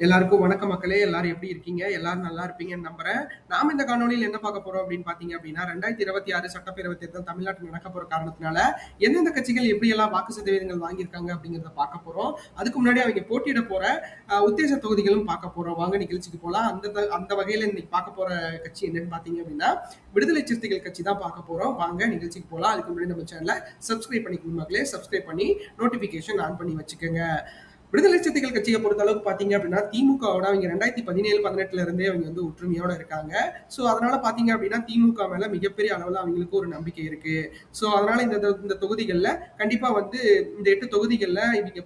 எல்லாருக்கும் வணக்கம் மக்களே. எல்லாரும் எப்படி இருக்கீங்க? எல்லாரும் நல்லா இருப்பீங்கன்னு நம்புறேன். நாம இந்த காணொளியில என்ன பார்க்க போறோம் அப்படின்னு பார்த்தீங்க அப்படின்னா, 2026 சட்டப்பேரவைத் தேர்தல் தமிழ்நாட்டில் நடக்கப் போற காரணத்தினால, எந்தெந்த கட்சிகள் எப்படியெல்லாம் வாக்கு சதவீதங்கள் வாங்கியிருக்காங்க அப்படிங்கிறத பார்க்க போறோம். அதுக்கு முன்னாடி அவங்க போட்டியிட போற உத்தேச தொகுதிகளும் பார்க்க போறோம். வாங்க நிகழ்ச்சிக்கு போலாம். அந்த வகையில இன்னைக்கு பார்க்க போற கட்சி என்னன்னு பார்த்தீங்க அப்படின்னா, விடுதலை சிறுத்தைகள் கட்சி தான் பார்க்க போறோம். வாங்க நிகழ்ச்சிக்கு போலாம். அதுக்கு முன்னாடி நம்ம சேனலை சப்ஸ்கிரைப் பண்ணிக்கணும் மக்களே. சப்ஸ்கிரைப் பண்ணி நோட்டிபிகேஷன் ஆன் பண்ணி வச்சுக்கோங்க. விடுதலை சிறுத்தைகள் கட்சியை பொறுத்த அளவுக்கு பாத்தீங்க அப்படின்னா திமுகவோட அவங்க 2017-18 இருந்தே அவங்க வந்து ஒற்றுமையோட இருக்காங்க. ஸோ அதனால பாத்தீங்க அப்படின்னா திமுக மேல மிகப்பெரிய அளவுல அவங்களுக்கு ஒரு நம்பிக்கை இருக்கு. ஸோ அதனால இந்த தொகுதிகளில் கண்டிப்பா வந்து இந்த 8 தொகுதிகளில் இவங்க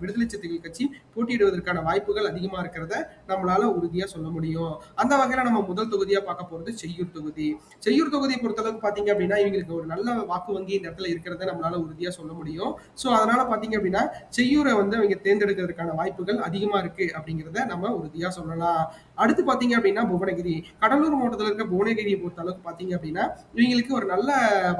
விடுதலை சிறுத்தைகள் கட்சி போட்டியிடுவதற்கான வாய்ப்புகள் அதிகமா இருக்கிறத நம்மளால உறுதியா சொல்ல முடியும். அந்த வகையில நம்ம முதல் தொகுதியா பார்க்க போறது செய்யூர் தொகுதி. செய்யூர் தொகுதியை பொறுத்த அளவுக்கு பாத்தீங்க அப்படின்னா இவங்களுக்கு ஒரு நல்ல வாக்கு வங்கி இந்த இடத்துல இருக்கிறத நம்மளால உறுதியா சொல்ல முடியும். ஸோ அதனால பாத்தீங்க அப்படின்னா செய்யூரை வந்து அவங்க தேர்ந்தெடுக்கிறதுக்கான வாய்ப்புகள் அதிகமா இருக்கு அப்படிங்கிறத நம்ம உறுதியா சொல்லலாம். அடுத்து பாத்தீங்க அப்படின்னா புவனகிரி, கடலூர் மாவட்டத்தில் இருக்க புவனகிரியை பொறுத்த அளவுக்கு பாத்தீங்க அப்படின்னா இவங்களுக்கு ஒரு நல்ல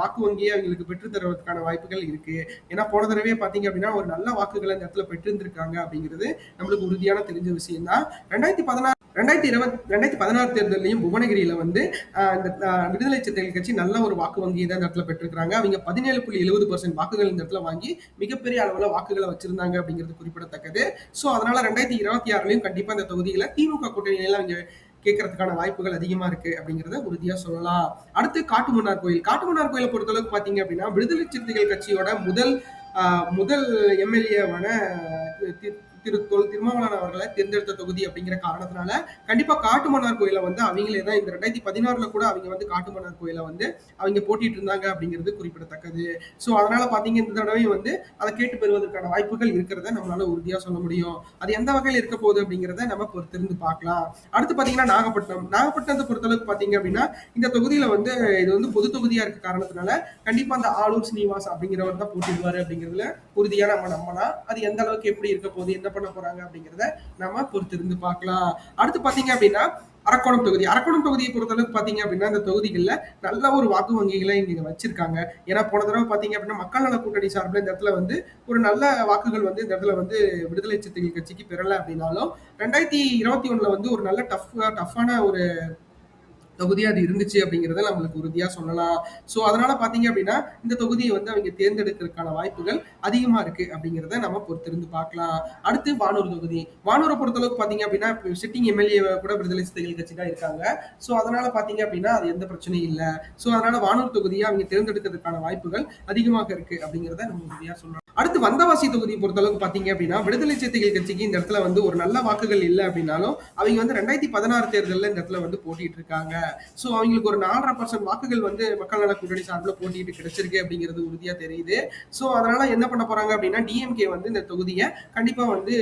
வாக்கு வங்கியை அவங்களுக்கு பெற்று தருவதற்கான வாய்ப்புகள் இருக்கு. ஏன்னா போன தடவை பாத்தீங்க அப்படின்னா ஒரு நல்ல வாக்குகளை இந்த இடத்துல பெற்றிருந்திருக்காங்க அப்படிங்கிறது நம்மளுக்கு உறுதியான தெரிஞ்ச விஷயம் தான். 2016 தேர்தலையும் புவனகிரியில வந்து இந்த விடுதலை சிறுத்தைகள் கட்சி நல்ல ஒரு வாக்கு வங்கியை தான் இந்த இடத்துல பெற்றிருக்கிறாங்க. அவங்க 17.70% வாக்குகள் இந்த இடத்துல வாங்கி மிகப்பெரிய அளவுல வாக்குகளை வச்சிருந்தாங்க அப்படிங்கிறது குறிப்பிடத்தக்கது. ஸோ அதனால 2026 கண்டிப்பா இந்த தொகுதிகளை திமுக கூட்டணியில அவங்க கேட்கறதுக்கான வாய்ப்புகள் அதிகமா இருக்கு அப்படிங்கிறத உறுதியா சொல்லலாம். அடுத்து காட்டுமன்னார் கோயில். காட்டுமன்னார் கோயிலை பொறுத்தளவுக்கு பாத்தீங்க அப்படின்னா விடுதலை சிறுத்தைகள் கட்சியோட முதல் எம்எல்ஏவான திருமாவளவன் அவர்களை தேர்ந்தெடுத்த தொகுதி அப்படிங்கிற காரணத்தினால கண்டிப்பா காட்டுமன்னார் கோயிலை வந்து அவங்களே தான் இந்த 2016 கூட அவங்க வந்து காட்டுமன்னார் கோயிலை வந்து அவங்க போட்டிட்டு இருந்தாங்க அப்படிங்கிறது குறிப்பிடத்தக்கது. ஸோ அதனால பாத்தீங்க இந்த தடவை வந்து அதை கேட்டு பெறுவதற்கான வாய்ப்புகள் இருக்கிறத நம்மளால உறுதியா சொல்ல முடியும். அது எந்த வகையில் இருக்க போகுது அப்படிங்கிறத நம்ம பொறுத்திருந்து பார்க்கலாம். அடுத்து பாத்தீங்கன்னா நாகப்பட்டினத்தை பொறுத்தளவுக்கு பாத்தீங்க அப்படின்னா இந்த தொகுதியில வந்து இது வந்து பொது தொகுதியா இருக்க காரணத்தினால கண்டிப்பா அந்த ஆளூர் ஸ்ரீனிவாஸ் அப்படிங்கிறவர் தான் போட்டிடுவாரு அப்படிங்கிறதுல உறுதியா நம்ம நம்பலாம். அது எந்த அளவுக்கு எப்படி இருக்க போகுது, என்ன பண்ண போறாங்க அப்படிங்கிறத நம்ம பொறுத்திருந்து பார்க்கலாம். அடுத்து பாத்தீங்க அப்படின்னா அரக்கோணம் தொகுதியை பொறுத்தளவுக்கு பாத்தீங்க அப்படின்னா இந்த தொகுதிகளில் நல்ல ஒரு வாக்கு வங்கிகளை இங்க வச்சிருக்காங்க. ஏன்னா போன தடவை பாத்தீங்க அப்படின்னா மக்கள் நல கூட்டணி சார்பில் இந்த இடத்துல வந்து ஒரு நல்ல வாக்குகள் வந்து இந்த இடத்துல வந்து விடுதலை சிறுத்தைகள் கட்சிக்கு பெறல அப்படின்னாலும் 2021 வந்து ஒரு நல்ல டஃப்பான ஒரு தொகுதியா அது இருந்துச்சு அப்படிங்கிறத நம்மளுக்கு உறுதியா சொல்லலாம். ஸோ அதனால பாத்தீங்க அப்படின்னா இந்த தொகுதியை வந்து அவங்க தேர்ந்தெடுக்கிறதுக்கான வாய்ப்புகள் அதிகமா இருக்கு அப்படிங்கிறத நம்ம பொறுத்திருந்து பார்க்கலாம். அடுத்து வானூரை பொறுத்தளவுக்கு பாத்தீங்க அப்படின்னா சிட்டிங் எம்எல்ஏ கூட விடுதலை சிறுத்தைகள் கட்சி தான் இருக்காங்க. ஸோ அதனால பாத்தீங்க அப்படின்னா அது எந்த பிரச்சனையும் இல்லை. ஸோ அதனால வானூர் தொகுதியை அவங்க தேர்ந்தெடுக்கிறதுக்கான வாய்ப்புகள் அதிகமாக இருக்கு அப்படிங்கிறத நம்ம உறுதியா சொல்லலாம். அடுத்து வந்தவாசி தொகுதியை பொறுத்தளவுக்கு பாத்தீங்க அப்படின்னா விடுதலை சிறுத்தைகள் கட்சிக்கு இந்த இடத்துல வந்து ஒரு நல்ல வாக்குகள் இல்லை அப்படின்னாலும் அவங்க வந்து 2016 தேர்தலில் இந்த இடத்துல வந்து போட்டிட்டு இருக்காங்க. ஸோ அவங்களுக்கு ஒரு 4.5% வாக்குகள் வந்து மக்கள் நல கூட்டணி சார்பில் போட்டிட்டு கிடைச்சிருக்கு அப்படிங்கிறது உறுதியா தெரியுது. ஸோ அதனால என்ன பண்ண போறாங்க அப்படின்னா டிஎம்கே வந்து இந்த தொகுதியை கண்டிப்பா வந்து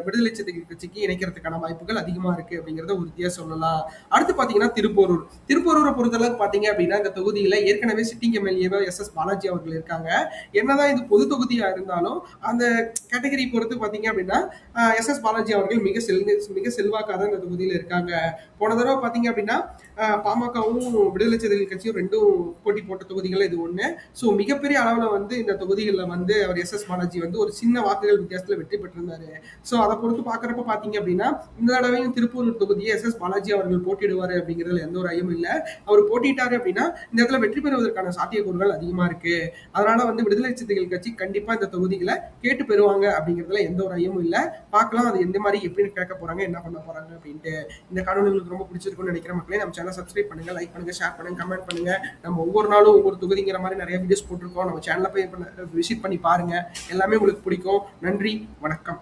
விடுதலை சிறுத்தைகள் கட்சிக்கு இணைக்கிறதுக்கான வாய்ப்புகள் அதிகமா இருக்கு அப்படிங்கிறத உறுதியா சொல்லலாம். அடுத்து பாத்தீங்கன்னா திருப்பூரை பொறுத்தளவுக்கு பாத்தீங்க அப்படின்னா இந்த தொகுதியில ஏற்கனவே சிட்டிங் எம்எல்ஏ எஸ் பாலாஜி அவர்கள் இருக்காங்க. என்னதான் இது பொது தொகுதியா இருந்தாலும் அந்த கேட்டகரி பொறுத்து பாத்தீங்க அப்படின்னா பாலாஜி அவர்கள் மிக செல்வாக்காக இந்த தொகுதியில இருக்காங்க. போன தடவை பாத்தீங்க அப்படின்னா பாமகவும் விடுதலை சிறுத்தைகள் கட்சியும் ரெண்டும் போட்டி போட்ட தொகுதிகள் இது ஒண்ணு. ஸோ மிகப்பெரிய அளவுல வந்து இந்த தொகுதிகளில் வந்து அவர் பாலாஜி வந்து ஒரு சின்ன வாக்குகள் வித்தியாசத்துல வெற்றி பெற்றிருந்தாரு. ஸோ அதை பொறுத்து பாக்குறப்ப பாத்தீங்க அப்படின்னா இந்த தடவையும் திருப்பூர் தொகுதியை பாலாஜி அவர்கள் போட்டிடுவாரு அப்படிங்கிறதுல எந்த ஒரு ஐயமும் இல்லை. அவர் போட்டிட்டாரு அப்படின்னா இந்த இடத்துல வெற்றி பெறுவதற்கான சாத்தியக்கூறுகள் அதிகமா இருக்கு. அதனால வந்து விடுதலை சிறுத்தைகள் கட்சி கண்டிப்பா இந்த தொகுதிகளை கேட்டு பெறுவாங்க அப்படிங்கிறதுல எந்த ஒரு ஐயமும் இல்லை. பார்க்கலாம் அது எந்த மாதிரி எப்படி கேட்க போறாங்க, என்ன பண்ண போறாங்க அப்படின்ட்டு. இந்த காணொலி உங்களுக்கு ரொம்ப பிடிச்சிருக்கும்னு நினைக்கிற மக்களே. நம்ம சேனல் சப்ஸ்கிரைப் பண்ணுங்க, லைக் பண்ணுங்க, ஷேர் பண்ணுங்க, கமெண்ட் பண்ணுங்க. நம்ம ஒவ்வொரு நாளும் ஒவ்வொரு தொகுதிங்கிற மாதிரி நிறைய வீடியோஸ் போட்டிருக்கோம். நம்ம சேனலை போய் விசிட் பண்ணி பாருங்க. எல்லாமே உங்களுக்கு பிடிக்கும். நன்றி, வணக்கம்.